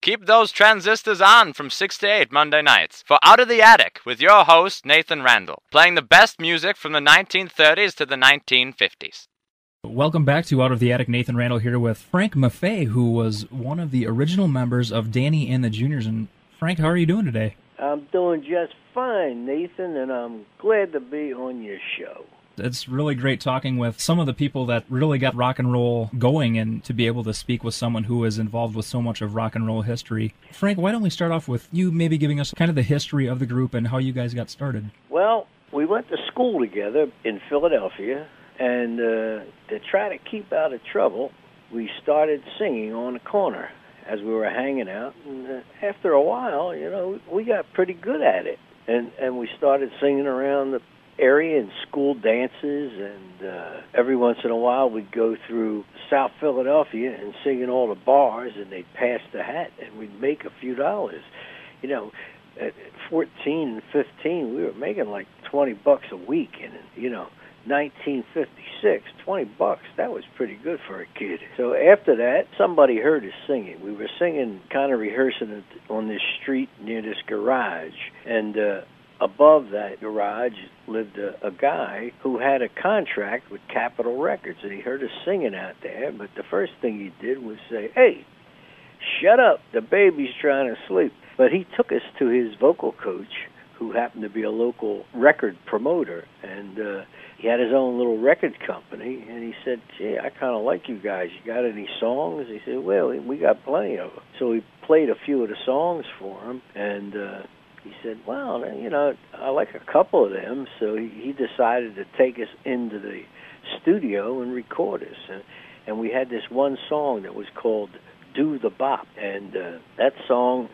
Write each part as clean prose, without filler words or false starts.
Keep those transistors on from 6 to 8 Monday nights for Out of the Attic with your host, Nathan Randall, playing the best music from the 1930s to the 1950s. Welcome back to Out of the Attic. Nathan Randall here with Frank Maffei, who was one of the original members of Danny and the Juniors. And Frank, how are you doing today? I'm doing just fine, Nathan, and I'm glad to be on your show. It's really great talking with some of the people that really got rock and roll going, and to be able to speak with someone who is involved with so much of rock and roll history. Frank, why don't we start off with you maybe giving us kind of the history of the group and how you guys got started? Well, we went to school together in Philadelphia, and to try to keep out of trouble, we started singing on the corner as we were hanging out. And after a while, we got pretty good at it. And we started singing around the area in school dances, and every once in a while we'd go through South Philadelphia and sing in all the bars, and they'd pass the hat, and we'd make a few dollars. At 14 and 15, we were making like $20 a week, and 1956, $20, that was pretty good for a kid. So after that, somebody heard us singing. We were singing, kind of rehearsing on this street near this garage, and above that garage lived a guy who had a contract with Capitol Records, and he heard us singing out there, but the first thing he did was say, "Hey, shut up, the baby's trying to sleep." But he took us to his vocal coach, who happened to be a local record promoter, and he had his own little record company, and he said, "Gee, I kind of like you guys. You got any songs?" He said, "Well, we got plenty of them." So we played a few of the songs for him, and he said, "Well, I like a couple of them." So he decided to take us into the studio and record us. And we had this one song that was called "Do the Bop." And that song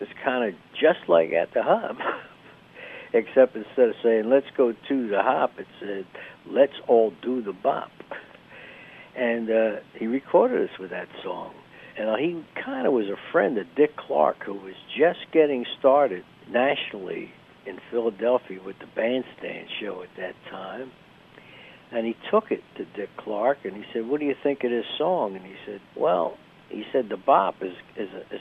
is kind of just like At the Hop, except instead of saying, "Let's go to the hop," it said, "Let's all do the bop." And he recorded us with that song. And he kind of was a friend of Dick Clark, who was just getting started nationally in Philadelphia with the Bandstand show at that time. And he took it to Dick Clark, and he said, "What do you think of this song?" And he said, "Well," he said, "the bop is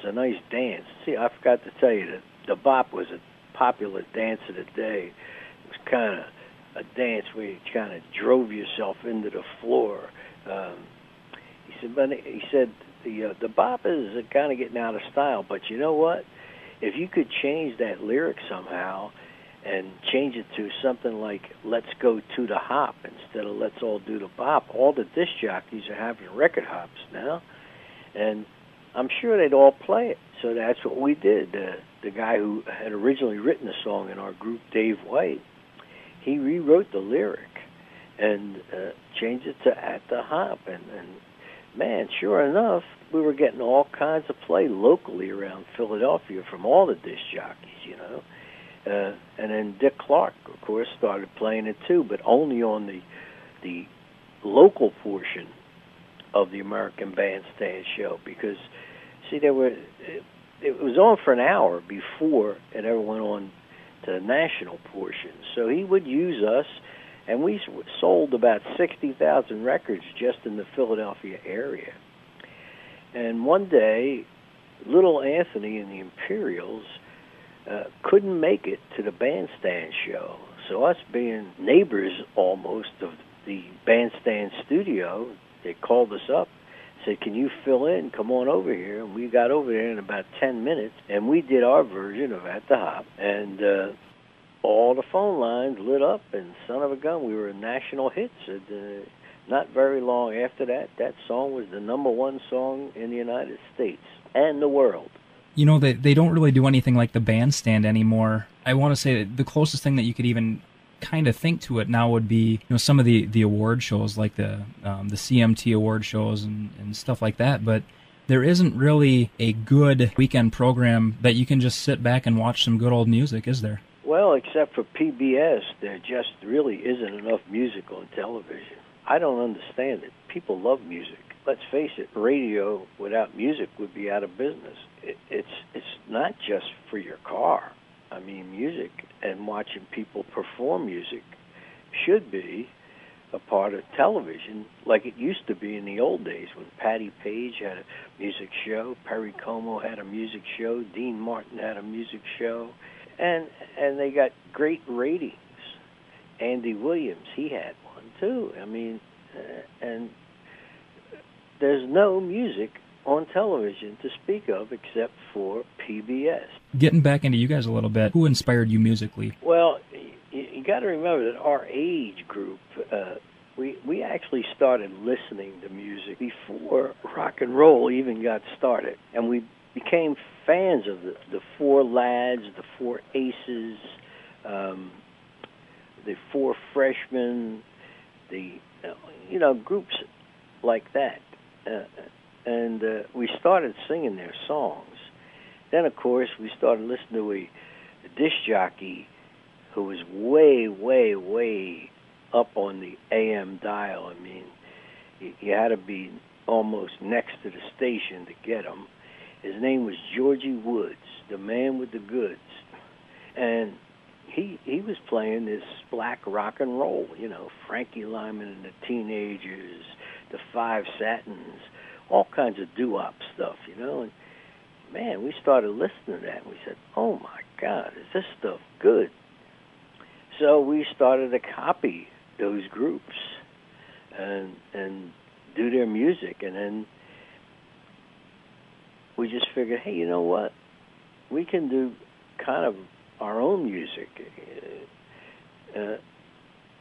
a nice dance." See, I forgot to tell you that the bop was a popular dance of the day. It was kind of a dance where you kind of drove yourself into the floor. He said, the bop is kind of getting out of style, but you know what? If you could change that lyric somehow and change it to something like "Let's go to the hop" instead of "Let's all do the bop," all the disc jockeys are having record hops now, and I'm sure they'd all play it. So that's what we did. The guy who had originally written the song in our group, Dave White, he rewrote the lyric and changed it to "At the Hop." And man, sure enough, we were getting all kinds of play locally around Philadelphia from all the disc jockeys, And then Dick Clark, of course, started playing it too, but only on the local portion of the American Bandstand show, because, see, it was on for an hour before it ever went on to the national portion. So he would use us, and we sold about 60,000 records just in the Philadelphia area. And one day, little Anthony and the Imperials couldn't make it to the Bandstand show. So us being neighbors almost of the Bandstand studio, they called us up, said, "Can you fill in? Come on over here." And we got over there in about 10 minutes, and we did our version of At the Hop. And all the phone lines lit up, and son of a gun, we were a national hit. And not very long after that, that song was the #1 song in the United States and the world. They don't really do anything like the Bandstand anymore. I want to say that the closest thing that you could even kind of think to it now would be some of the award shows, like the CMT award shows and stuff like that. But there isn't really a good weekend program that you can just sit back and watch some good old music, is there? Well, except for PBS, there just really isn't enough music on television. I don't understand it. People love music. Let's face it, radio without music would be out of business. It's not just for your car. I mean, music and watching people perform music should be a part of television like it used to be in the old days when Patty Page had a music show, Perry Como had a music show, Dean Martin had a music show, and they got great ratings. Andy Williams, he had one too. I mean, and there's no music on television to speak of except for PBS. Getting back into you guys a little bit, who inspired you musically? Well, you got to remember that our age group, we actually started listening to music before rock and roll even got started, and we became fans of the Four Lads, the Four Aces, the Four Freshmen, the groups like that, and we started singing their songs. Then, of course, we started listening to a disc jockey who was way, way, way up on the AM dial. I mean, you had to be almost next to the station to get him. His name was Georgie Woods, the man with the goods. And he was playing this black rock and roll, Frankie Lyman and the Teenagers, the Five Satins, all kinds of doo-wop stuff, And, man, we started listening to that, and we said, oh, my God, is this stuff good? So we started to copy those groups and do their music, and then we just figured, hey, you know what? We can do kind of our own music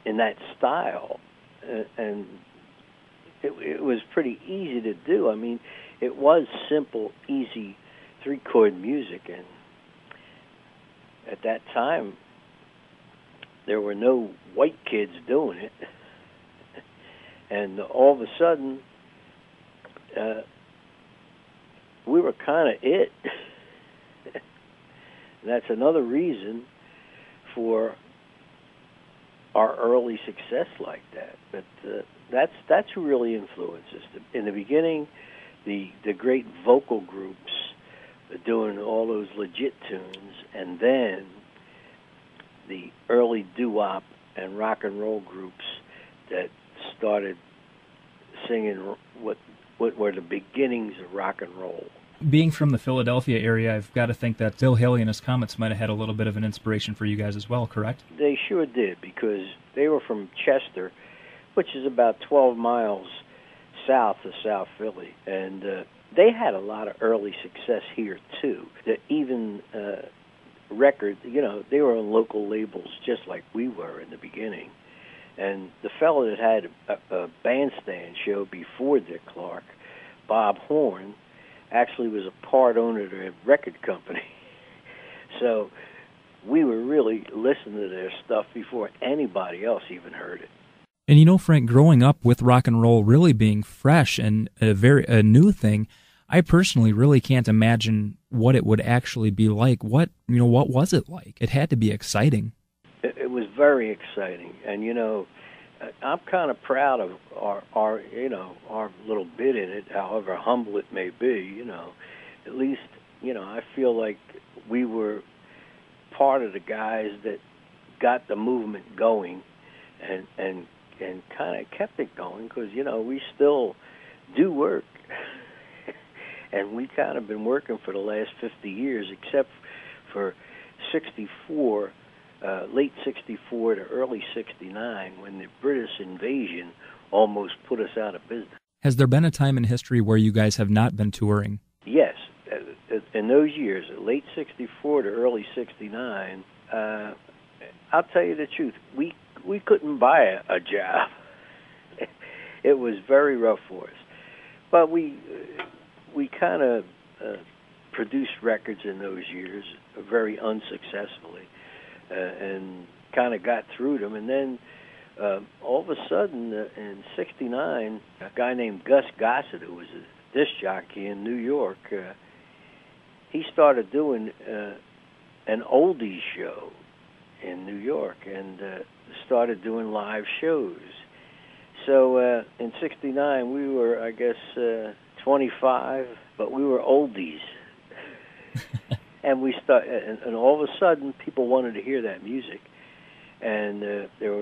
in that style, and it was pretty easy to do. I mean, it was simple, easy three-chord music, and at that time, there were no white kids doing it. And all of a sudden, we were kind of it. And that's another reason for our early success like that. But that's who really influenced us. In the beginning, the great vocal groups doing all those legit tunes, and then the early doo-wop and rock and roll groups that started singing what were the beginnings of rock and roll. Being from the Philadelphia area, I've got to think that Bill Haley and his Comets might have had a little bit of an inspiration for you guys as well, correct? They sure did, because they were from Chester, which is about 12 miles south of South Philly, and they had a lot of early success here, too. Even records, they were on local labels just like we were in the beginning. And the fellow that had a bandstand show before Dick Clark, Bob Horn, actually was a part owner of a record company. So we were really listening to their stuff before anybody else even heard it. And Frank, growing up with rock and roll really being fresh and a new thing, I personally really can't imagine what it would actually be like. What was it like? It had to be exciting. It was very exciting, and I'm kind of proud of our little bit in it, however humble it may be. At least I feel like we were part of the guys that got the movement going, and kind of kept it going, because we still do work. And we kind of been working for the last 50 years, except for 64, late 64 to early 69, when the British invasion almost put us out of business. Has there been a time in history where you guys have not been touring? Yes. In those years, late 64 to early 69, I'll tell you the truth, we couldn't buy a job. It was very rough for us. But we kind of produced records in those years very unsuccessfully, and kind of got through them. And then all of a sudden, in '69, a guy named Gus Gossett, who was a disc jockey in New York, he started doing an oldies show in New York, and started doing live shows. So in '69, we were, I guess, 25, but we were oldies. And and all of a sudden, people wanted to hear that music, and there were